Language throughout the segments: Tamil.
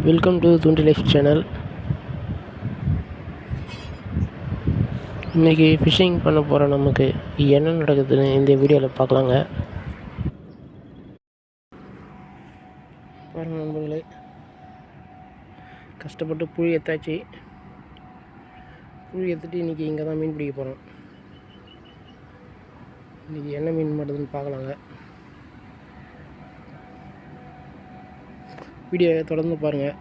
வெல்கம் டு தூண்டி லைஃப் சேனல். இன்றைக்கி ஃபிஷ்ஷிங் பண்ண போகிறோம். நமக்கு என்ன நடக்குதுன்னு இந்த வீடியோவில் பார்க்கலாங்க. பாருங்கள் நண்பர்களே, கஷ்டப்பட்டு புழி எடுத்தாச்சு. புழி எடுத்துகிட்டு இன்றைக்கி இங்கே தான் மீன் பிடிக்க போகிறோம். இன்றைக்கி என்ன மீன் மாட்டுதுன்னு பார்க்கலாங்க. வீடியோவை தொடர்ந்து பாருங்கள்.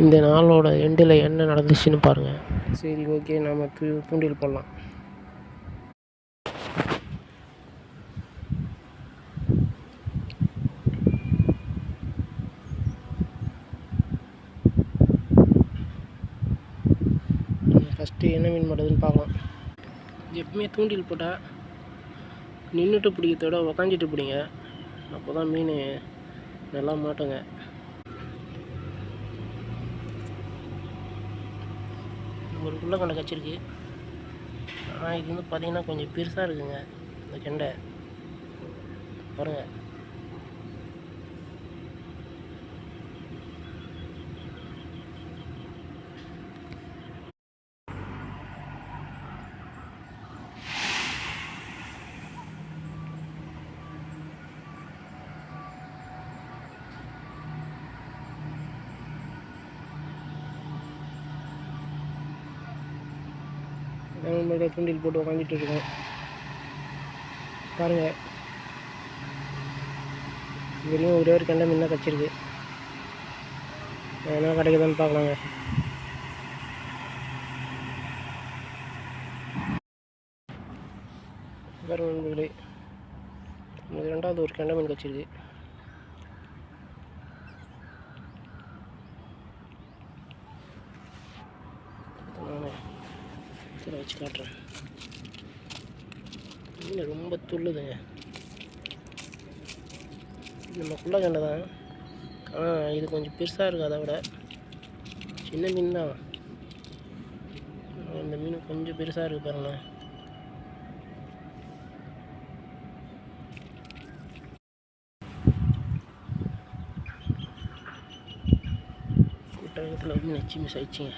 இந்த நாளோட எண்டில் என்ன நடந்துச்சுன்னு பாருங்கள். சரி, ஓகே, நம்ம தூண்டில் போடலாம். ஃபஸ்ட்டு என்ன மீன் மாட்டுதுன்னு பார்க்கலாம். எப்பவுமே தூண்டில் போட்டால் நின்றுட்டு பிடிக்கிறதோட உக்காஞ்சிட்டு பிடிங்க. அப்போ தான் மீன் நல்லா மாட்டுங்க. ஒரு உருளைக்கெண்டை கச்சிருக்கு. ஆனால் இது வந்து பார்த்திங்கன்னா கொஞ்சம் பெருசாக இருக்குங்க. இந்த கெண்டை பாருங்கள். நம்மளோட தூண்டில் போட்டு உக்காந்துட்டு இருக்கோம். பாருங்கள், இதுலேயும் ஒரே ஒரு கெண்டை மீனாக கச்சிருக்கு. என்ன கிடைக்குதுன்னு பார்க்கலாங்க. பாருங்கள் நண்பர்களே, இது ரெண்டாவது ஒரு கெண்டை மீன் கச்சிருக்கு. வச்சு காட்டுறேன். மீன் ரொம்ப துள்ளுதுங்க. நம்ம குள்ள கெண்டை தான், ஆனால் இது கொஞ்சம் பெருசாக இருக்குது. அதை விட சின்ன மீன் தான். இந்த மீன் கொஞ்சம் பெருசாக இருக்குது பாருங்களேன். கூட்டத்தில் வந்து நச்சு மிஸ் ஆயிடுச்சுங்க.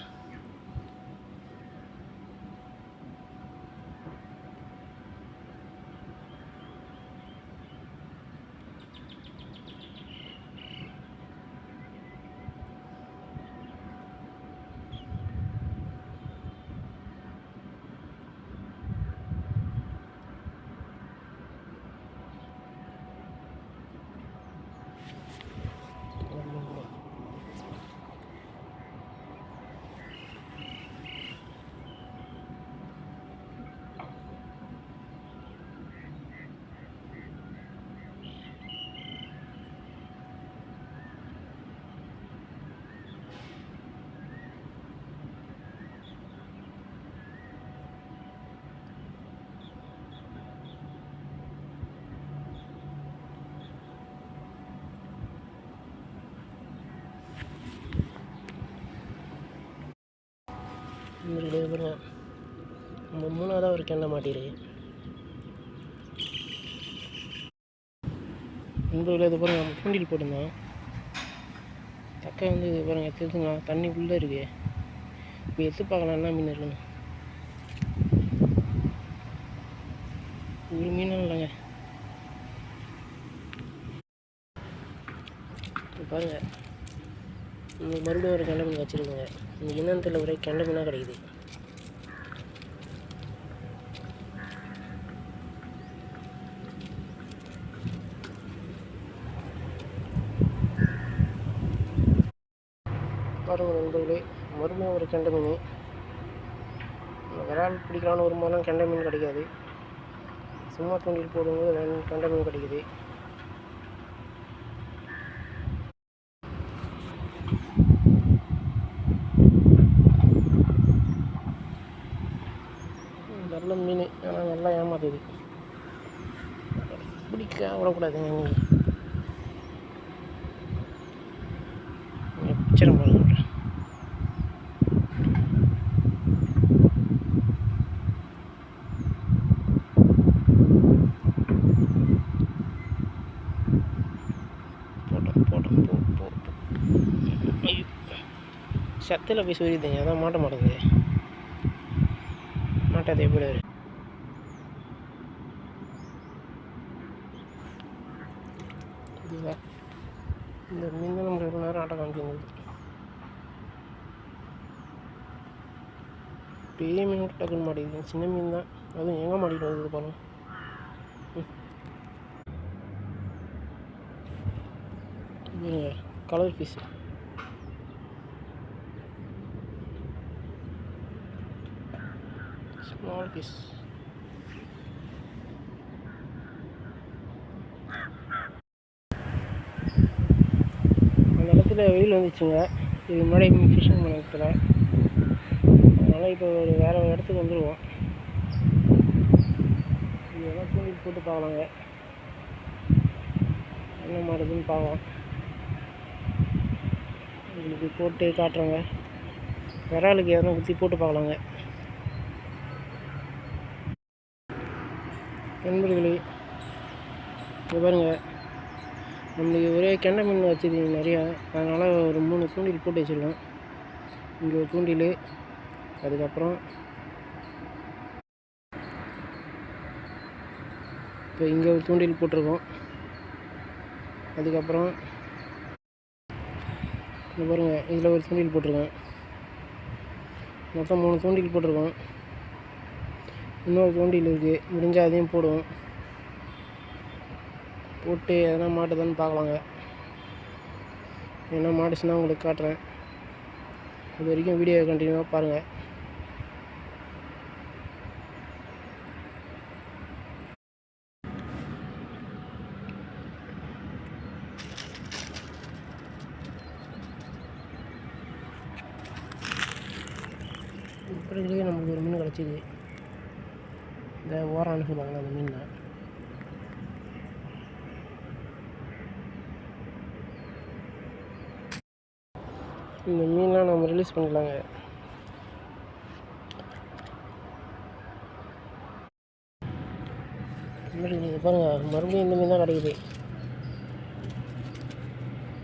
நம்ம மூணாவதாக ஒரு கெண்டை மாட்டிருக்கு. நண்பர்களே, இது பாருங்கள், நம்ம தூண்டில் போட்டிருந்தோம். தக்கை வந்து இது பாருங்கள் தெரிஞ்சுங்களா, தண்ணி உள்ளே இருக்குது. இப்போ எடுத்து பார்க்கலாம் என்ன மீன் இருக்குன்னு. ஒரு மீனும் இல்லைங்க. பாருங்கள், மறுபடியும் ஒரு கெண்டை மீன் வச்சுருக்குங்க. இந்த இனத்தில் ஒரே கெண்டை மீனாக கிடைக்குது. பாருங்கள் நண்பர்களே, மறுபடியும் ஒரு கெண்டை மீன். விரால் பிடிக்கலான்னு ஒரு மரம் கெண்டை மீன் கிடைக்காது. சும்மா தூண்டில் போடும்போது கெண்டை மீன் கிடைக்குது. நல்ல மீன், ஆனால் நல்லா ஏமாத்துது. பிடிக்க விடக்கூடாதுங்க. நீங்கள் பிச்சரம் பண்ணுங்க. போட்டோம். சத்தில் போய் சொல்லிடுங்க, அதான் மாட்ட மாட்டேங்குது. மாட்டாதே எப்படி இதுவா? இந்த மீன் தான் நம்மளுக்கு ஒரு நேரம் ஆட்டம் காமிச்சிருந்தது. பெரிய மீன் கூட டக்குன்னு மாட்டேங்குது, சின்ன மீன் தான். அதுவும் எங்கே மாட்டிட்டு வந்தது பாருங்க. Colour fish. Small fish. அந்த இடத்துல வெயில் வந்துச்சுங்க. இது முன்னாடி ஃபிஷிங் பண்ண இடத்துல. அதனால் இப்போ ஒரு வேறு இடத்துக்கு வந்துடுவோம். இதெல்லாம் தூண்டி போட்டு பார்க்கலாங்க, என்ன மாடுதுன்னு பார்க்கலாம். உங்களுக்கு போட்டு காட்டுறோங்க. விராலுக்கு எதனா குத்தி போட்டு பார்க்கலாங்க. நண்பர்களே, இது பாருங்கள், நம்மளுக்கு ஒரே கெண்டை மீன் வச்சுருக்கீங்க நிறையா. அதனால் ஒரு 3 தூண்டில் போட்டு வச்சுருக்கோம். இங்கே ஒரு தூண்டில், அதுக்கப்புறம் இப்போ இங்கே ஒரு தூண்டில் போட்டிருக்கோம். அதுக்கப்புறம் இங்கே பாருங்கள், இதில் ஒரு தூண்டில் போட்டிருக்கோம். மொத்தம் 3 தூண்டில் போட்டிருக்கோம். இன்னொரு தூண்டில் இருக்குது, முடிஞ்சால் அதையும் போடுவோம். போட்டு எதனா மாட்டுதான்னு பார்க்கலாங்க. என்ன மாட்டுச்சுன்னா உங்களுக்கு காட்டுறேன். அது வரைக்கும் வீடியோ கண்டினியூவாக பாருங்கள். இப்படிலேயே நமக்கு ஒரு மீன் கிடச்சிது. இந்த ஓரான்னு சொல்லுவாங்க அந்த மீன் தான். இந்த மீன்லாம் நம்ம ரிலீஸ் பண்ணிக்கலாங்க. இது பாருங்கள், மறுபடியும் இந்த மீன் தான் கிடைக்குது.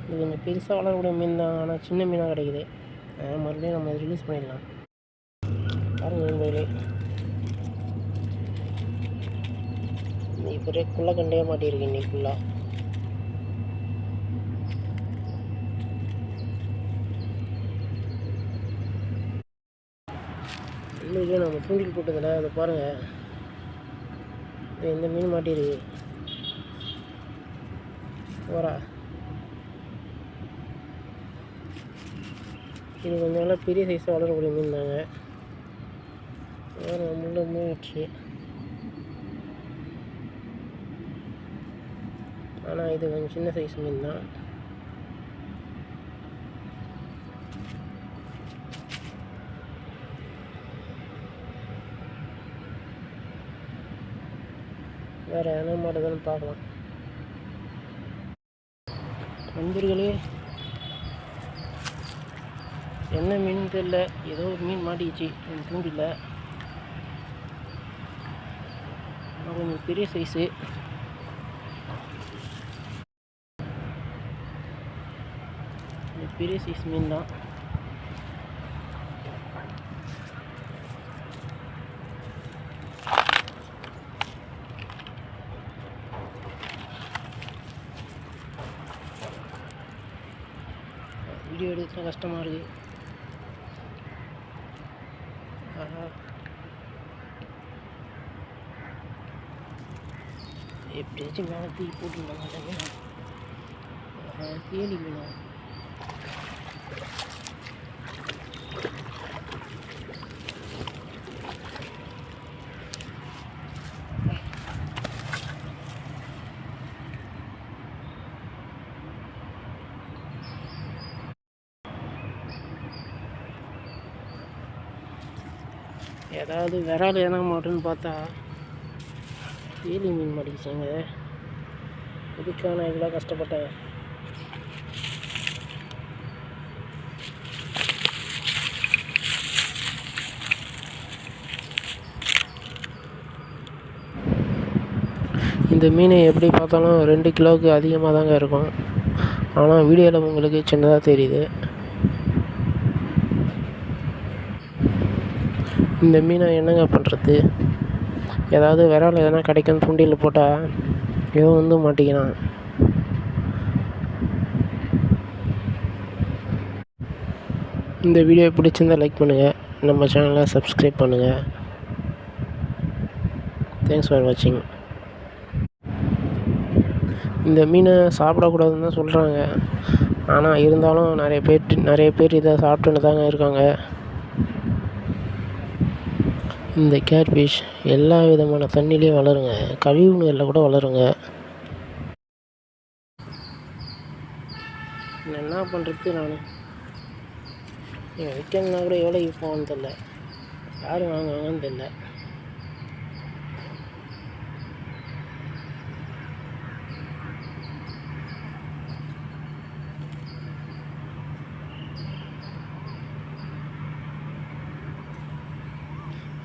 இது கொஞ்சம் பெருசாக வளரக்கூடிய மீன் தான், ஆனால் சின்ன மீனாக கிடைக்குது. மறுபடியும் நம்ம ரிலீஸ் பண்ணிடலாம். பாருங்கள் நண்பர்களே, இப்போ குள்ளே கண்டே மாட்டியிருக்கு இன்னைக்கு ஃபுல்லாக. இன்னைக்கு நம்ம தூண்டில் போட்டதில் அதை பாருங்கள், இந்த மீன் மாட்டியிருக்கு. ஓரா, இது கொஞ்சம் நல்லா பெரிய சைஸாக வளரக்கூடிய மீன் தாங்க. வேறு முள்ள மூச்சு, ஆனால் இது கொஞ்சம் சின்ன சைஸ் மீன் தான். வேறு என்ன மாட்டுதான்னு பார்க்கலாம். நண்பர்களே, என்ன மீன் தெரியல, ஏதோ ஒரு மீன் மாட்டிக்கிச்சு என் தூண்டில். கொஞ்சம் பெரிய சைஸு. பெரிய சைஸ் மீன் தான். வீடியோ எடுக்க கஷ்டமாக இருக்குது. எப்படியாச்சும் மேலே தூக்கி போட்டுருந்தாங்க அந்த மீன். தேடி மீனா? ஏதாவது விரால் எதனா மாட்டோன்னு பார்த்தா தேலி மீன் மாட்டிக்கிச்சுங்க. இதுக்காக நான் இவ்வளோ கஷ்டப்பட்டேன். இந்த மீன் எப்படி பார்த்தாலும் 2 கிலோவுக்கு அதிகமாக தாங்க இருக்கும். ஆனால் வீடியோவில் உங்களுக்கு சின்னதாக தெரியுது. இந்த மீனை என்னங்க பண்ணுறது? ஏதாவது விரால் எதனா கிடைக்கும் தூண்டில் போட்டால் எதுவும் வந்து மாட்டிக்கிறான். இந்த வீடியோ பிடிச்சிருந்தால் லைக் பண்ணுங்கள், நம்ம சேனலை சப்ஸ்கிரைப் பண்ணுங்கள். தேங்க்ஸ் ஃபார் வாட்சிங். இந்த மீனை சாப்பிடக்கூடாதுன்னு தான் சொல்கிறாங்க. ஆனால் இருந்தாலும் நிறைய பேர் இதை சாப்பிட்டுன்னு தாங்க இருக்காங்க. இந்த கேட்ஃபிஷ் எல்லா விதமான தண்ணிலையும் வளருங்க, கழிவு நீரில் கூட வளருங்க. என்ன பண்ணுறது? நான் விற்கணுன்னா கூட எவ்வளோக்கு போவான்னு தெரில, யார் வாங்குவாங்கன்னு தெரில.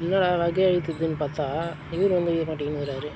என்னடா வகை அழுத்துதுன்னு பார்த்தா இவர் வந்து மாட்டேங்கிறாரு.